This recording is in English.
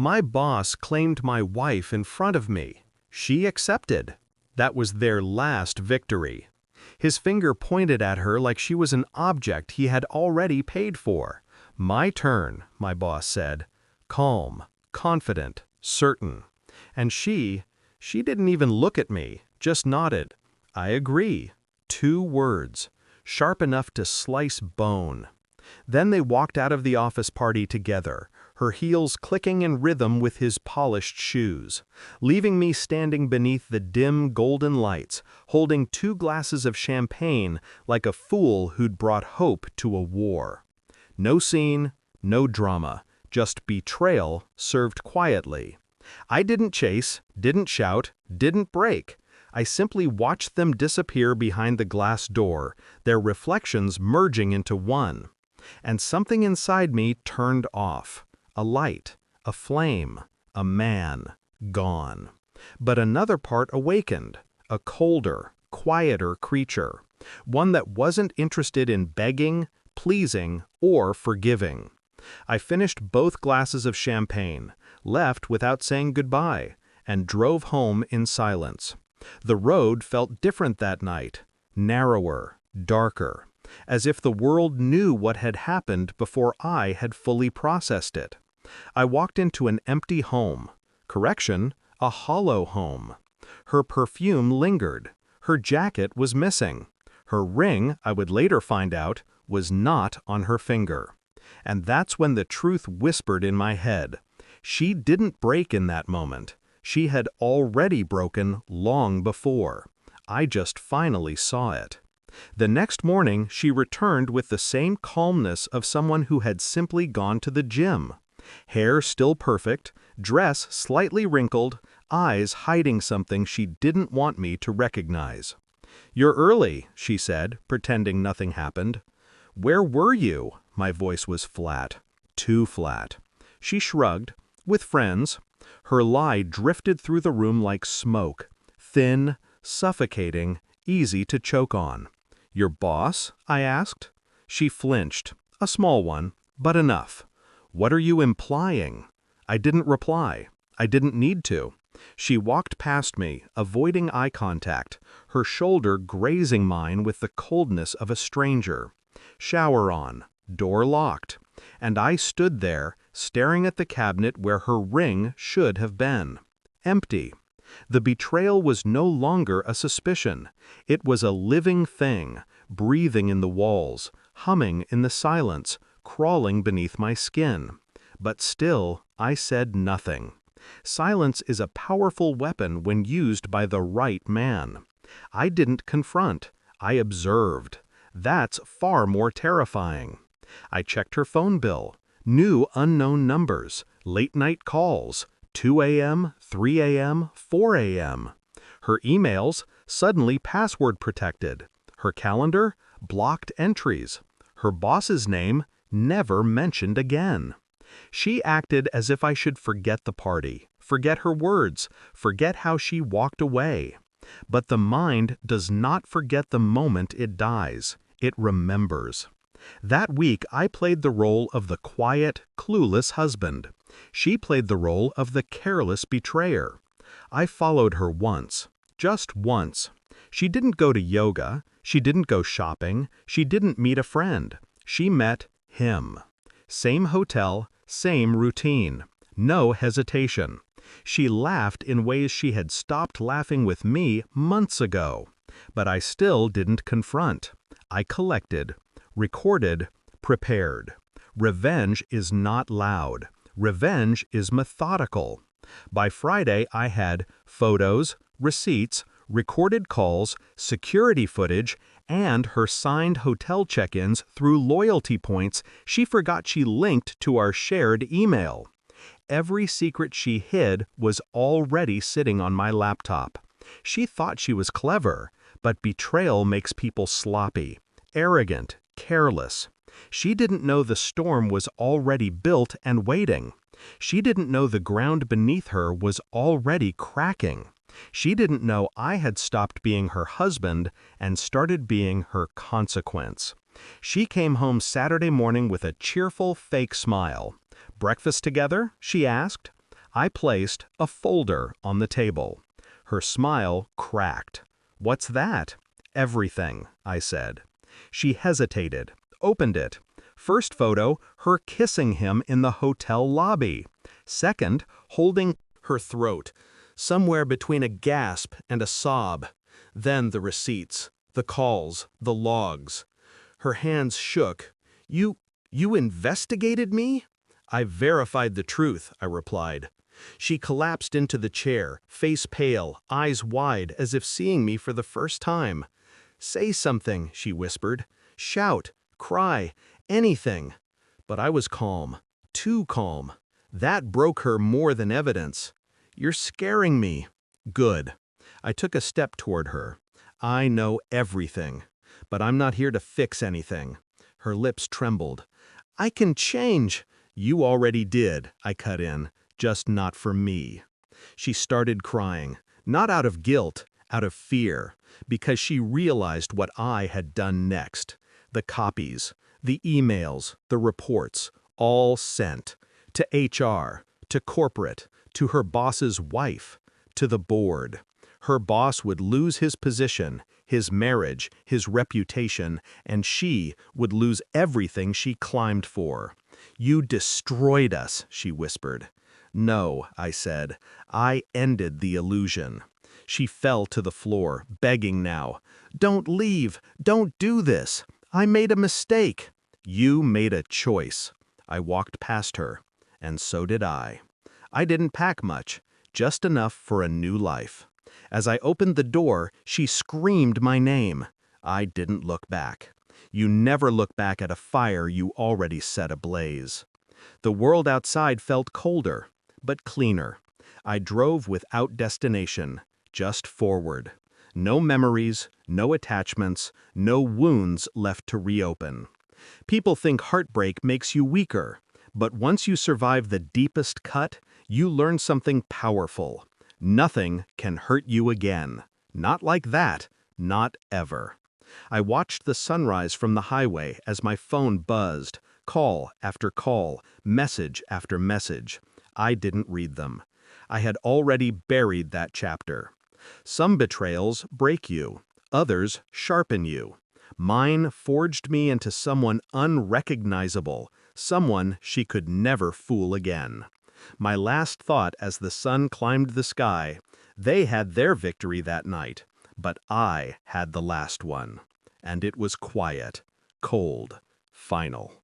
My boss claimed my wife in front of me. She accepted. That was their last victory. His finger pointed at her like she was an object he had already paid for. My turn, my boss said. Calm, confident, certain. And she didn't even look at me, just nodded. I agree. 2 words, sharp enough to slice bone. Then they walked out of the office party together, her heels clicking in rhythm with his polished shoes, leaving me standing beneath the dim golden lights, holding 2 glasses of champagne like a fool who'd brought hope to a war. No scene, no drama, just betrayal served quietly. I didn't chase, didn't shout, didn't break. I simply watched them disappear behind the glass door, their reflections merging into one. And something inside me turned off. A light, a flame, a man, gone. But another part awakened, a colder, quieter creature, one that wasn't interested in begging, pleasing, or forgiving. I finished both glasses of champagne, left without saying goodbye, and drove home in silence. The road felt different that night, narrower, darker, as if the world knew what had happened before I had fully processed it. I walked into an empty home. Correction, a hollow home. Her perfume lingered. Her jacket was missing. Her ring, I would later find out, was not on her finger. And that's when the truth whispered in my head. She didn't break in that moment. She had already broken long before. I just finally saw it. The next morning, she returned with the same calmness of someone who had simply gone to the gym. Hair still perfect, dress slightly wrinkled, eyes hiding something she didn't want me to recognize. "You're early," she said, pretending nothing happened. "Where were you?" My voice was flat. Too flat. She shrugged. "With friends." Her lie drifted through the room like smoke. Thin, suffocating, easy to choke on. "Your boss?" I asked. She flinched. A small one, but enough. "What are you implying?" I didn't reply. I didn't need to. She walked past me, avoiding eye contact, her shoulder grazing mine with the coldness of a stranger. Shower on, door locked, and I stood there, staring at the cabinet where her ring should have been. Empty. The betrayal was no longer a suspicion. It was a living thing, breathing in the walls, humming in the silence, crawling beneath my skin. But still, I said nothing. Silence is a powerful weapon when used by the right man. I didn't confront. I observed. That's far more terrifying. I checked her phone bill. New unknown numbers, late-night calls, 2 a.m., 3 a.m., 4 a.m. Her emails, suddenly password protected. Her calendar, blocked entries. Her boss's name, never mentioned again. She acted as if I should forget the party, forget her words, forget how she walked away. But the mind does not forget the moment it dies. It remembers. That week I played the role of the quiet, clueless husband. She played the role of the careless betrayer. I followed her once, just once. She didn't go to yoga, she didn't go shopping, she didn't meet a friend. She met him. Same hotel, same routine. No hesitation. She laughed in ways she had stopped laughing with me months ago. But I still didn't confront. I collected, recorded, prepared. Revenge is not loud. Revenge is methodical. By Friday, I had photos, receipts, recorded calls, security footage, and her signed hotel check-ins through loyalty points she forgot she linked to our shared email. Every secret she hid was already sitting on my laptop. She thought she was clever, but betrayal makes people sloppy, arrogant, careless. She didn't know the storm was already built and waiting. She didn't know the ground beneath her was already cracking. She didn't know I had stopped being her husband and started being her consequence. She came home Saturday morning with a cheerful, fake smile. "Breakfast together?" she asked. I placed a folder on the table. Her smile cracked. "What's that?" "Everything," I said. She hesitated, opened it. First photo, her kissing him in the hotel lobby. Second, holding her throat, somewhere between a gasp and a sob. Then the receipts, the calls, the logs. Her hands shook. You investigated me?" "I verified the truth," I replied. She collapsed into the chair, face pale, eyes wide, as if seeing me for the first time. "Say something," she whispered. "Shout, cry, anything." But I was calm, too calm. That broke her more than evidence. "You're scaring me." "Good." I took a step toward her. "I know everything, but I'm not here to fix anything." Her lips trembled. "I can change." "You already did," I cut in, "just not for me." She started crying, not out of guilt, out of fear, because she realized what I had done next. The copies, the emails, the reports, all sent. To HR, to corporate, to her boss's wife, to the board. Her boss would lose his position, his marriage, his reputation, and she would lose everything she climbed for. "You destroyed us," she whispered. "No," I said. "I ended the illusion." She fell to the floor, begging now. "Don't leave! Don't do this! I made a mistake!" "You made a choice." I walked past her, and so did I. I didn't pack much, just enough for a new life. As I opened the door, she screamed my name. I didn't look back. You never look back at a fire you already set ablaze. The world outside felt colder, but cleaner. I drove without destination, just forward. No memories, no attachments, no wounds left to reopen. People think heartbreak makes you weaker, but once you survive the deepest cut, you learn something powerful. Nothing can hurt you again. Not like that. Not ever. I watched the sunrise from the highway as my phone buzzed, call after call, message after message. I didn't read them. I had already buried that chapter. Some betrayals break you, others sharpen you. Mine forged me into someone unrecognizable, someone she could never fool again. My last thought as the sun climbed the sky, they had their victory that night, but I had the last one. And it was quiet, cold, final.